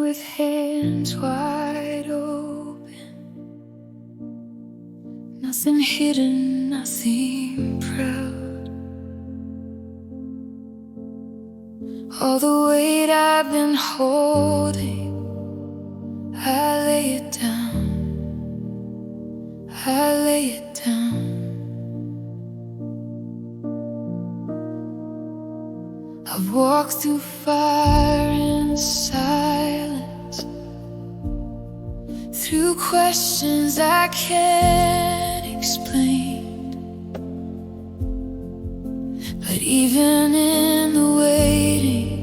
with hands wide open, nothing hidden, nothing proud. All the weight I've been holding, I lay it down, I lay it down. I've walked through fire and silence, through questions I can't explain. But even in the waiting,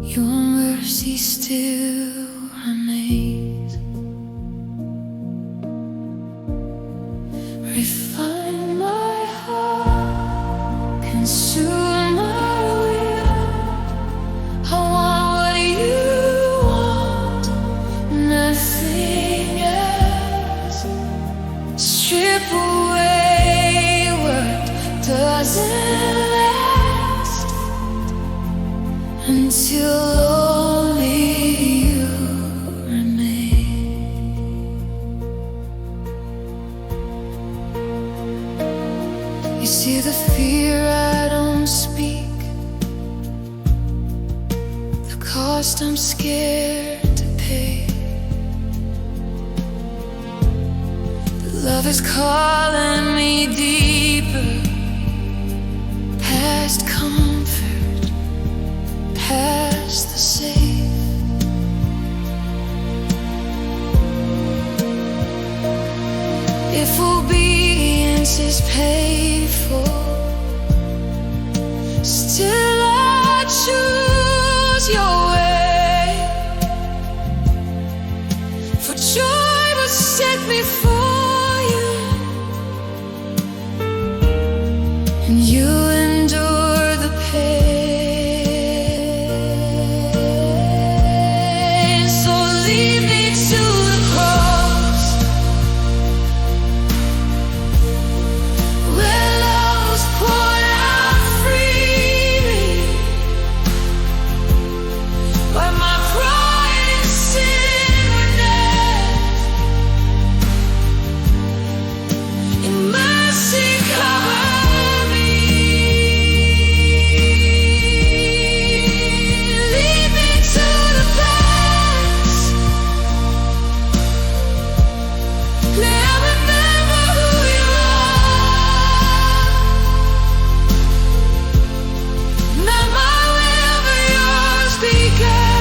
your mercy still remains. Refine my heart, consume my will. I want what you want, nothing else. Strip away what doesn't last, until only you remain. You see the fear I don't speak, the cost I'm scared to pay. But love is calling me deeper, past comfort, past the safe. If obedience is paid for, still I choose your way. For joy was set before you, and you endure the pain. So lead me to the cross, where love was poured out freely, where my pride and sin were nailed, and mercy covered me. Lead me to the place, let I remember who you are. Not my will, but yours began.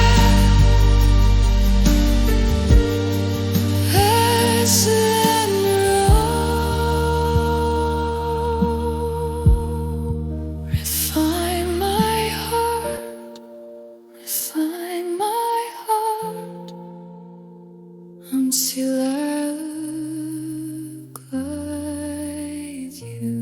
I surrender all. Refine my heart, refine my heart, until I look like you.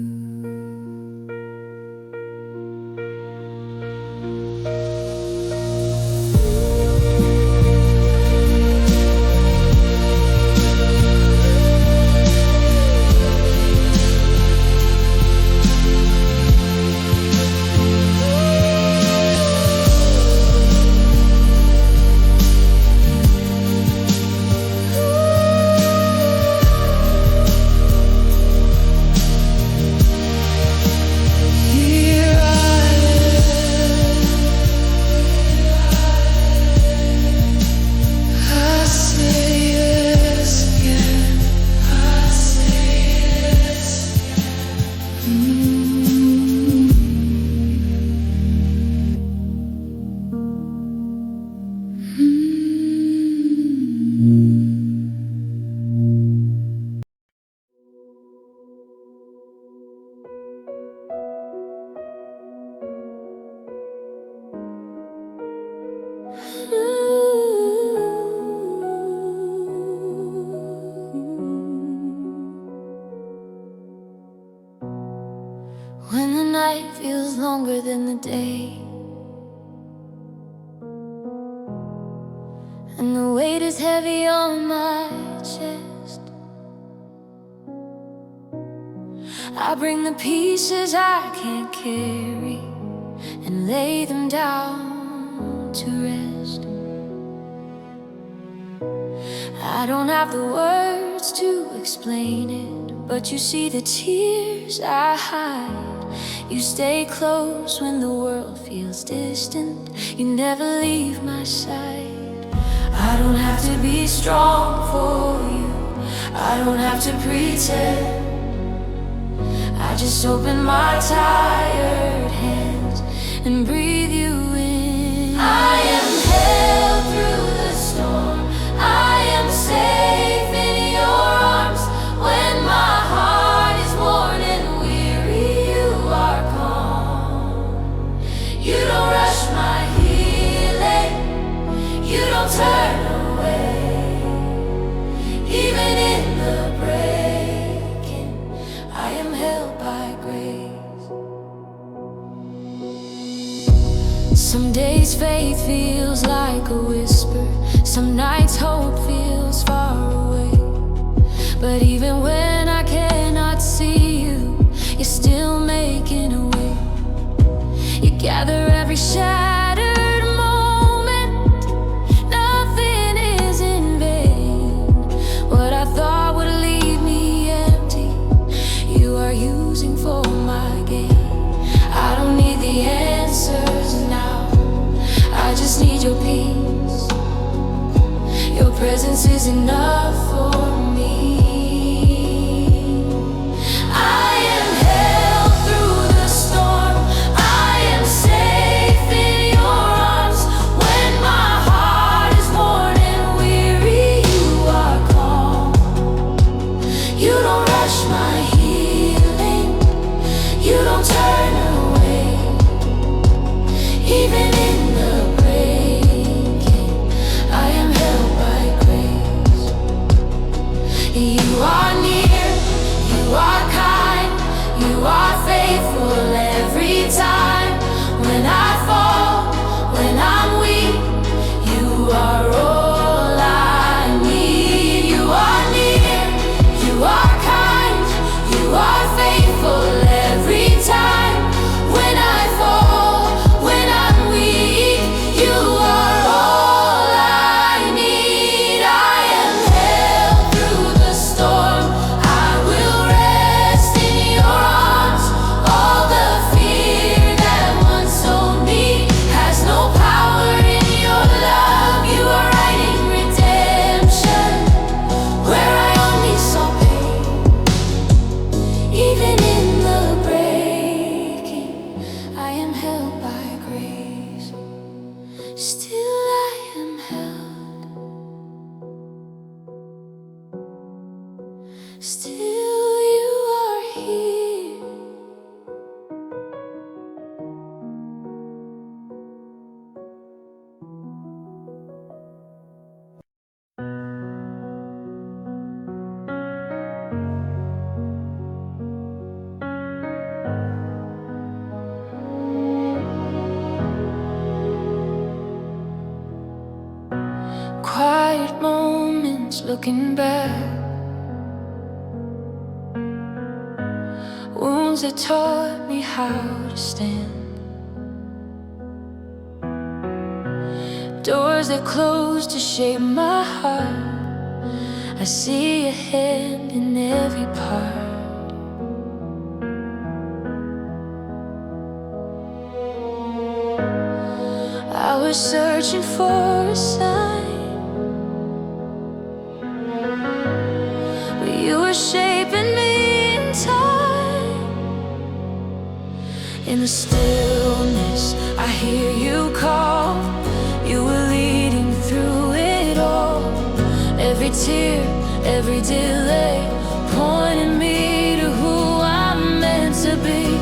Here I am, I say yes again, I say yes When the night feels longer than the day, and the weight is heavy on my chest, I bring the pieces I can't carry and lay them down to rest. I don't have the words to explain it, but you see the tears I hide. You stay close when the world feels distant. You never leave my side. I don't have to be strong for you, I don't have to pretend. I just open my tired hands and breathe you in. I am held through the storm, I am safe in your arms. When my heart is worn and weary, you are calm. You don't rush my healing, you don't turn away. Even in the breaking, I am held by grace. Some days faith feels like a whisper, some nights hope feels far away. But even when I cannot see you, you're still making a way. You gather every shattered moment, nothing is in vain. What I thought would leave me empty, you are using for my gain. I don't need the answers now, I just need your peace. Your presence is enough for me. I am held through the storm, I am safe in your arms. When my heart is worn and weary, you are calm. You don't rush my healing, you don't turn away. Even in the breaking, I am held by grace. You are near, you are kind, you are faithful every time. When I fall, when I'm weak, you are all I need. You are near, you are kind, you are faithful every time. When I fall, when I'm weak, you are all I need. I am held through the storm, I will rest in your arms. All the fear that once owned me has no power in your love. You are writing redemption where I only saw pain. Even in the breaking, I am held by grace. Still I am held, still you are here. Quiet moments looking back, wounds that taught me how to stand, doors that closed to shape my heart. I see a hand in every part. I was searching for a sign, but you were shaping me in time. In the stillness, I hear you call. You were leading through it all. Every tear, every delay, pointing me to who I'm meant to be.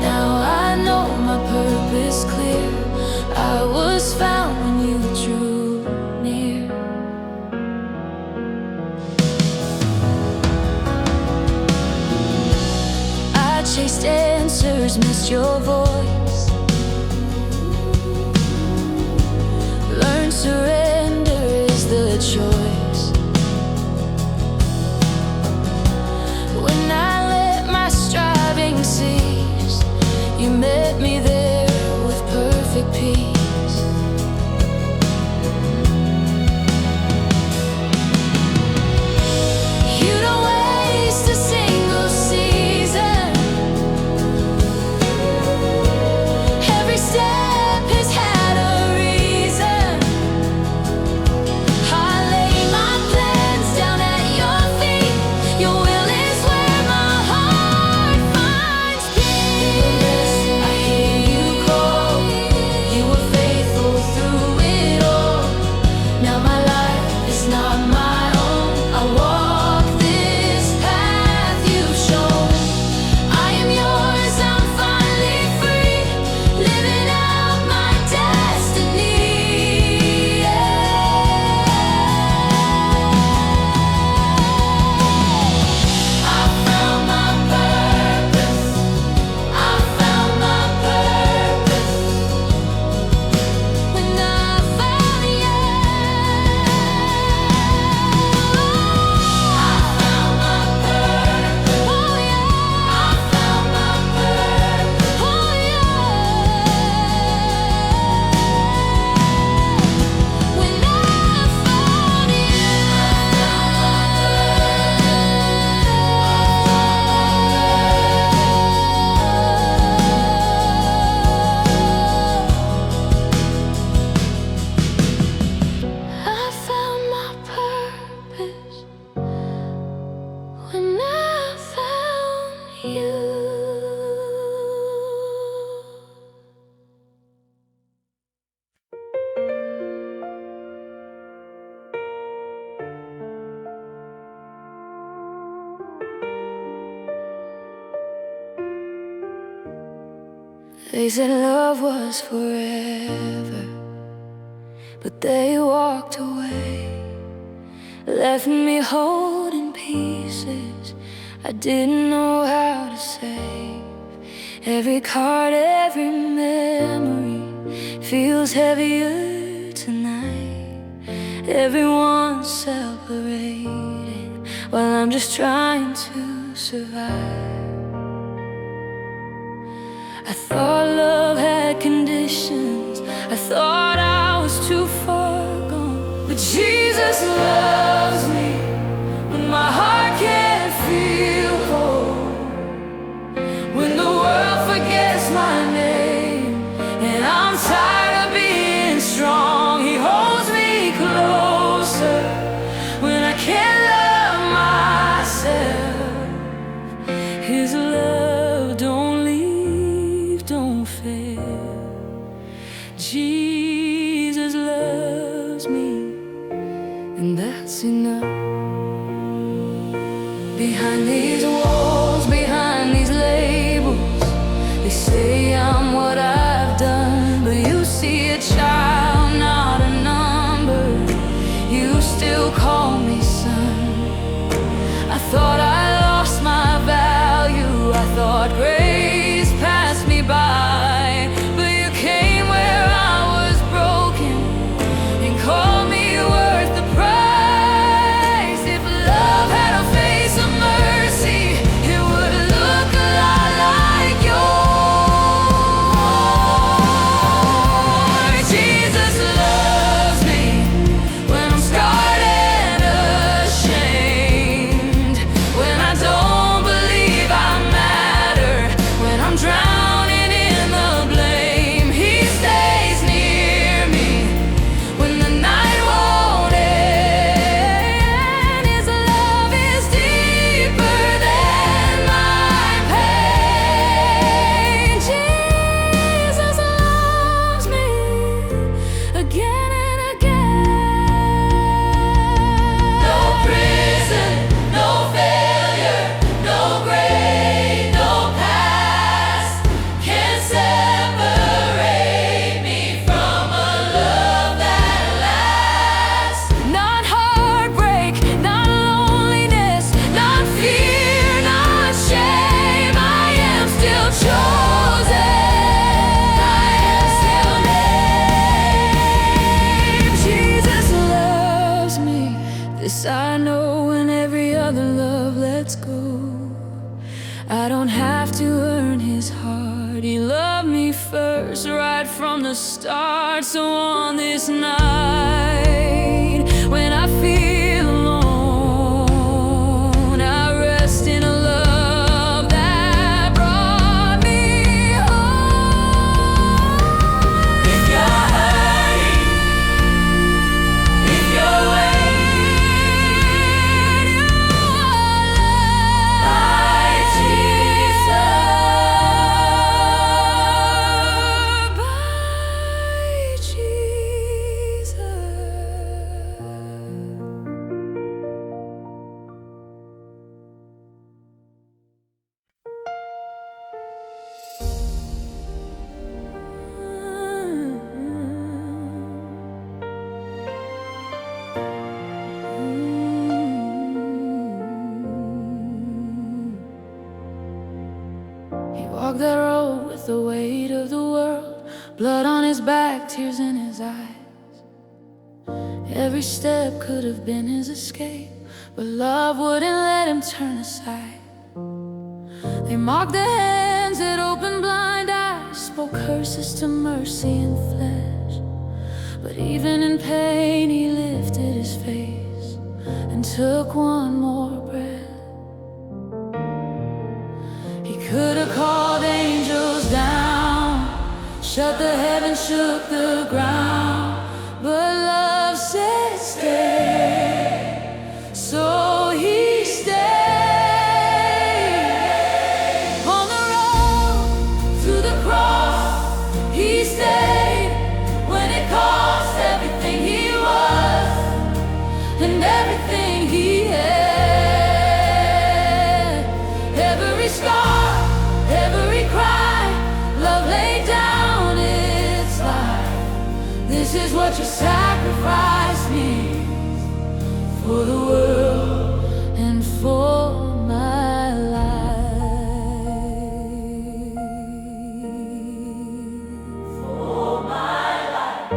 Now I know my purpose clear. I was found when you drew near. I chased answers, missed your voice. Learned surrender is the choice. They said love was forever, but they walked away, left me holding pieces I didn't know how to save. Every card, every memory feels heavier tonight. Everyone's separated while I'm just trying to survive. I thought love had conditions, I thought I was too far gone. But Jesus loves me when my heart can't feel whole, when the world forgets my name and I'm tired of being strong. He holds me closer when I can't love myself. His love don't leave, don't fail. Jesus loves me, and that's enough. Behind these walls, behind these labels, they say I'm what I've done, but you see a child, not a number. You still call me son. I thought I lost my value, I thought grace passed me by, but you came where I was broken and called me worth the price. If love had a face of mercy, it would look a lot like yours. Jesus loves me when I'm scarred and ashamed, when I don't believe I matter, when I'm drowning in the blame. He stays near me when the night won't end. His love is deeper than my pain. Jesus loves me again and again. No prison, no failure, no grave, no past can separate me from a love that lasts. Not heartbreak, not loneliness, not fear, not shame. I am still chosen, I am still named. Jesus loves me, this I know when every other love lets go. I don't have to earn his heart, he loved me first right from the start. So on this night, when I feel alone, I rest in a love that brought me home. If you're hurting, if you're waiting, you are loved by Jesus. He walked that road with the weight of the world, blood on his back, tears in his eyes. Every step could have been his escape, but love wouldn't let him turn aside. They mocked the hands that opened blind eyes, spoke curses to mercy and flesh. But even in pain he lifted his face and took one more breath. He could have called angels down, shut the heavens, shook the ground, but love said stay, so he stayed. On the road to the cross, he stayed, when it cost everything he was and everything he had. Every scar, every cry, love laid down. This is what your sacrifice means for the world and for my life. For my life.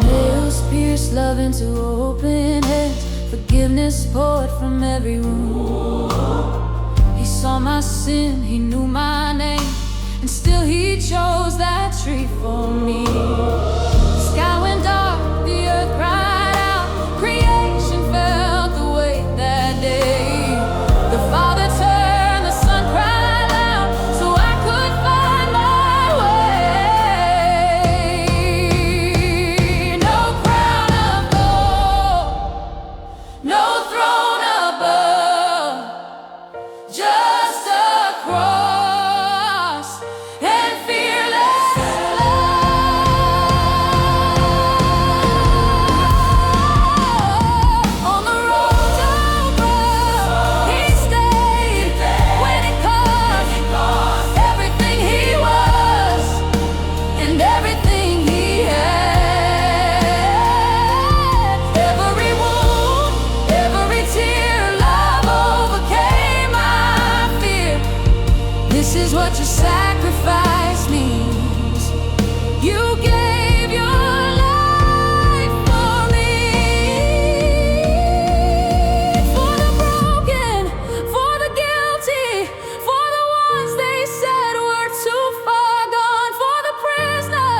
Nails pierced love into open hands, forgiveness poured from every wound. He saw my sin, he knew my name, and still he chose that tree for me. The sky went dark, the earth cried out, creation felt the weight that day. The Father turned, the Son cried out, so I could find my way. No crown of gold, no throne above, just a cross and fearless love. On the road to above, he stayed when it cost everything he was and everything he had. Every wound, every tear, love overcame my fear. This is what your sacrifice means. You gave your life for me, for the broken, for the guilty, for the ones they said were too far gone, for the prisoner,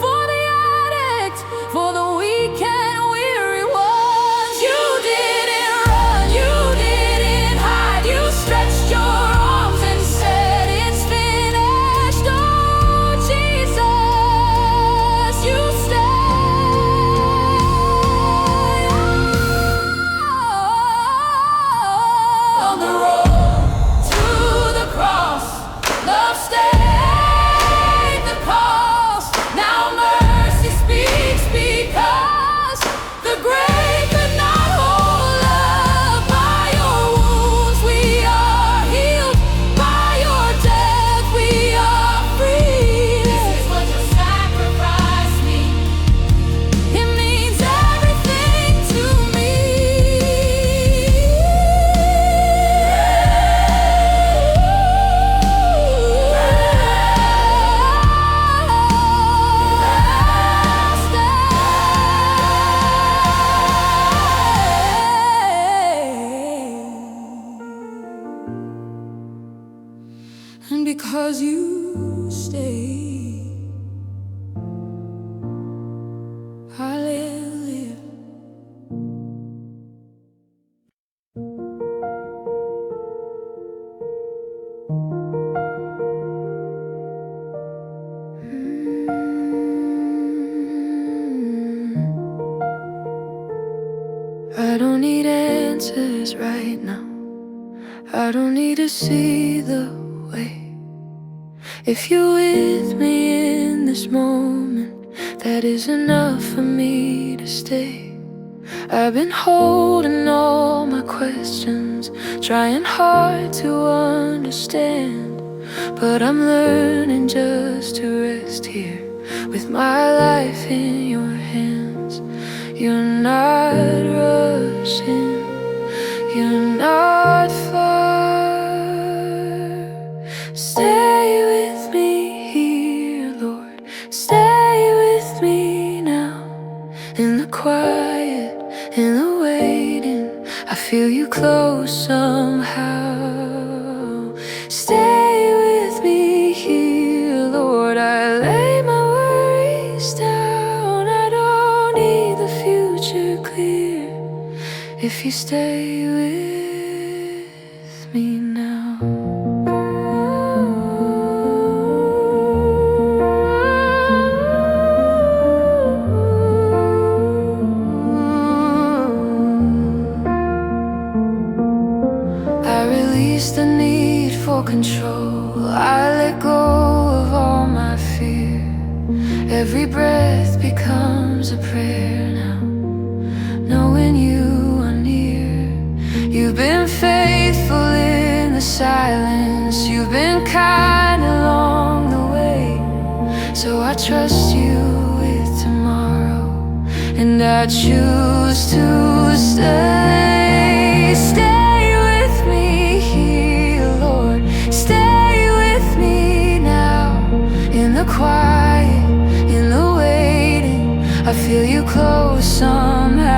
for the addict, for the weak and weary ones. You didn't run, you didn't hide, you stretched your arms and said it's finished. Oh Jesus, you stayed. On the road to the cross, love stayed the cost. Now mercy speaks because the grave could not hold love. By your wounds we are healed, by your death we are free. This is what your sacrifice means. It means everything to me. And because you stay, hallelujah. I don't need answers right now. I don't need to see the way. If you're with me in this moment, that is enough for me to stay. I've been holding all my questions, trying hard to understand, but I'm learning just to rest here with my life in your hands. You're not rushing, you're not far. Stay with me here, Lord. Stay with me now. In the quiet, in the waiting, I feel you close somehow. Stay with me here, Lord. I lay my worries down. I don't need the future clear if you stay with me now. I release the need for control. I let go of all my fear. Every breath becomes a prayer now, knowing you are near. You've been faithful in the silence. You've been been kind along the way. So I trust you with tomorrow, and I choose to stay. Stay with me here, Lord. Stay with me now. In the quiet, in the waiting, I feel you close somehow.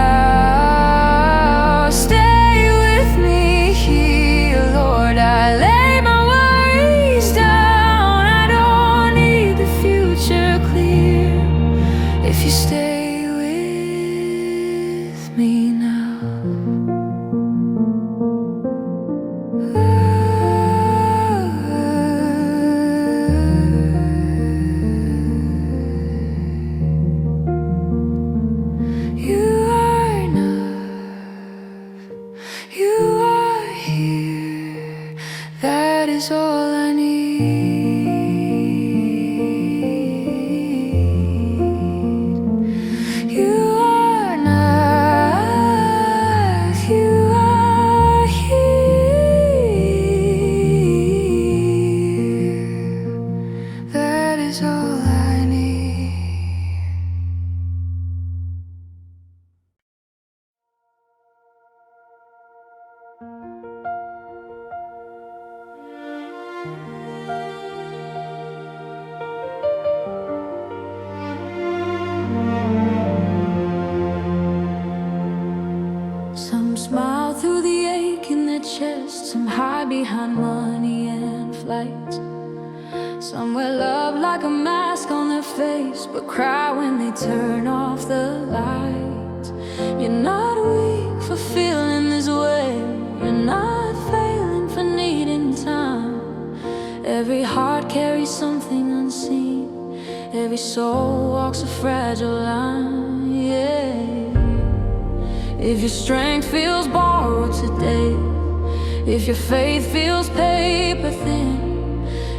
Stay with me here, Lord. I lay my worries down. I don't need the future clear if you stay with me now. You are enough. You are here. That is all I need. You are enough. You are here. That is all I need. Some smile through the ache in their chest, some hide behind money and flights. Some wear love like a mask on their face, but cry when they turn off the lights. You're not weak for feeling this way. You're not failing for needing time. Every heart carries something unseen. Every soul walks a fragile line, yeah. If your strength feels borrowed today, if your faith feels paper thin,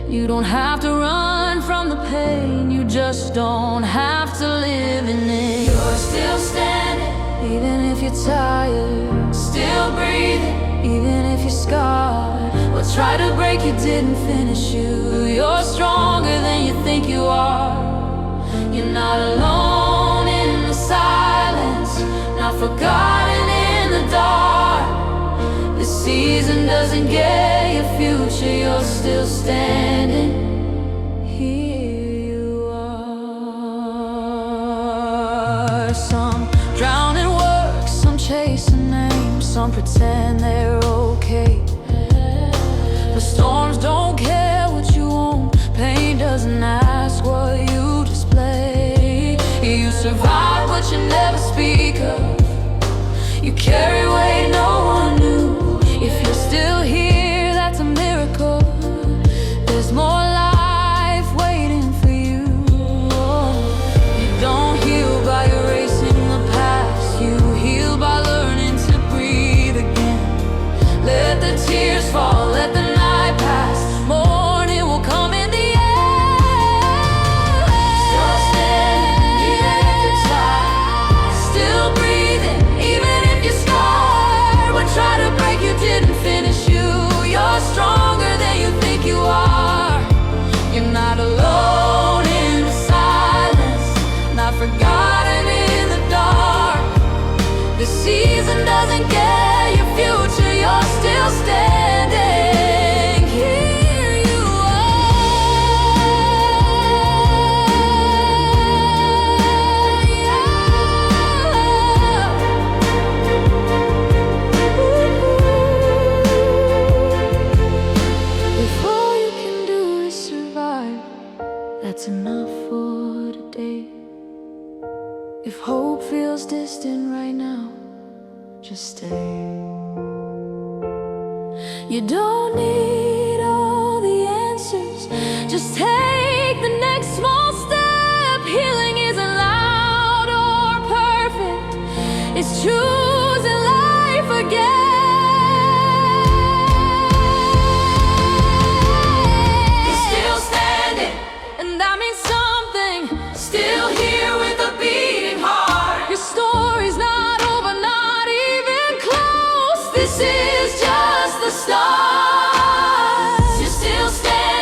you don't have to run from the pain. You just don't have to live in it. You're still standing, even if you're tired. Still breathing, even if you're scarred. What tried to break you didn't finish you. You're stronger than you think you are. You're not alone in the silence, not forgotten in the dark. This season doesn't get your future. You're still standing. Here you are. Some drown in work, some chasing names, some pretend they're okay. The storms don't care what you own. Pain doesn't ask what you display. You survive what you never speak of. You carry weight no one knew. If you're still here, that's a miracle. There's more life waiting for you. You don't heal by erasing the past. You heal by learning to breathe again. Let the tears fall, let the night pass. Morning will come in the end. Still standing, even if you're tired. Still breathing, even if you're scarred. What tried to break you didn't finish you. You're stronger than you think you are. You're not alone in the silence, not forgotten in the dark. The season doesn't get your future. You're still standing. Here you If all you can do is survive, that's enough for today. If hope feels distant right now, just stay. You don't need all the answers, just take the next small step. Healing isn't loud or perfect, it's choosing life again. You're still standing, and that means something. Still here with a beating heart. Your story's not over, not even close. This is just the start. You're still standing.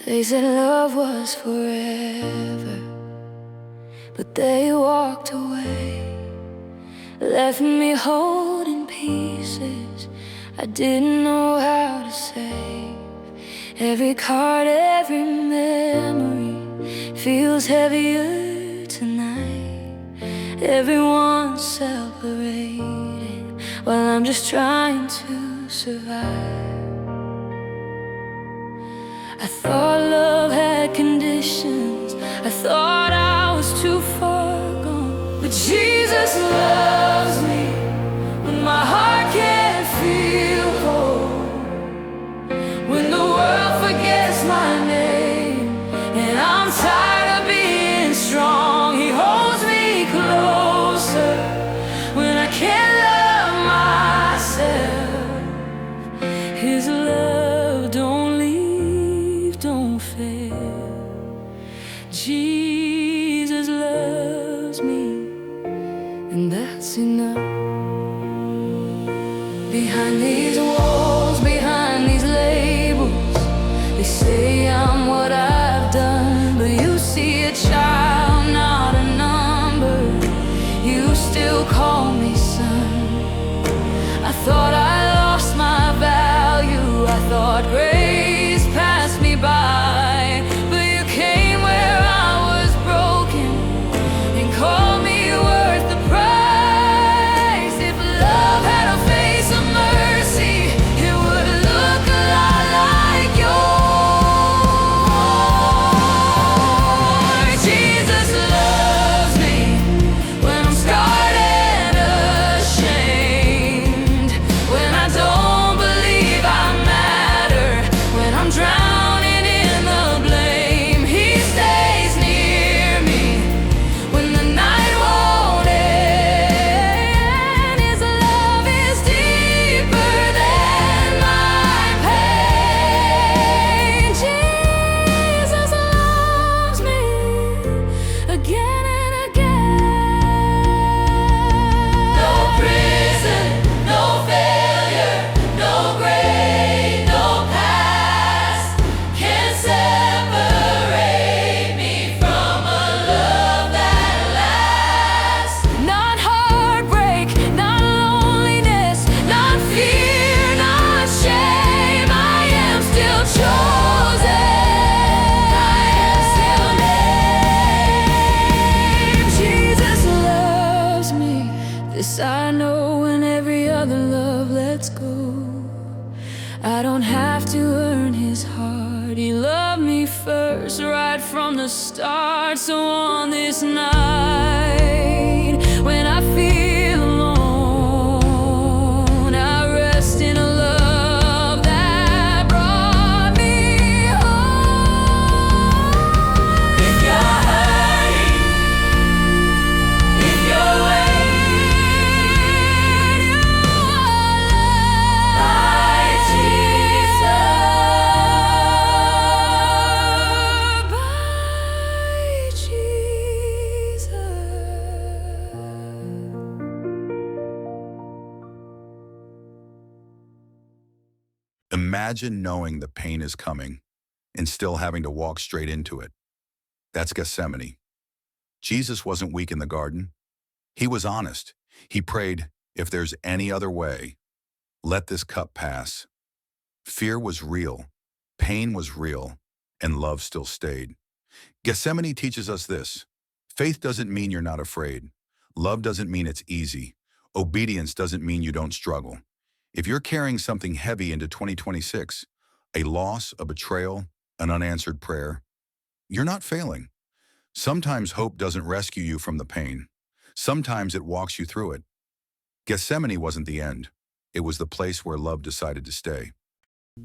They said love was forever, but they walked away, left me holding pieces I didn't know how to save. Every card, every memory feels heavier tonight. Everyone's celebrating while I'm just trying to survive. I thought love had conditions, I thought I was too far gone. But Jesus loves me when my heart can't feel whole, when the world forgets my name and I'm tired of being strong. He holds me closer when I can't love myself. His love don't leave, don't fail. Jesus loves me, and that's enough. Behind these walls, behind these labels, they say I'm what I've done, but you see a child, not a number. You still call me son. I thought I lost my value, I thought grace passed me by, but you came where I was broken and called me worth the price. If love had a face of mercy, it would look a lot like yours. Jesus loves me when I'm scarred and ashamed, when I don't believe I matter, when I'm drowning in the blame. He stays near me when the night won't end. His love is deeper than my pain. Jesus loves me again and again. No prison, no failure, no grave, no past can separate me from a love that lasts. Not heartbreak, not loneliness, not fear, not shame. I am still chosen, I am still named. Jesus loves me, this I know when every other love lets go. I don't have to earn his heart, he loved me first right from the start. So on this night, when I feel alone, I rest in a love that brought me home. If you're hurting, if you're waiting, you are loved by Jesus. Imagine knowing the pain is coming and still having to walk straight into it. That's Gethsemane. Jesus wasn't weak in the garden. He was honest. He prayed, if there's any other way, let this cup pass. Fear was real, pain was real, and love still stayed. Gethsemane teaches us this. Faith doesn't mean you're not afraid. Love doesn't mean it's easy. Obedience doesn't mean you don't struggle. If you're carrying something heavy into 2026, a loss, a betrayal, an unanswered prayer, you're not failing. Sometimes hope doesn't rescue you from the pain. Sometimes it walks you through it. Gethsemane wasn't the end. It was the place where love decided to stay.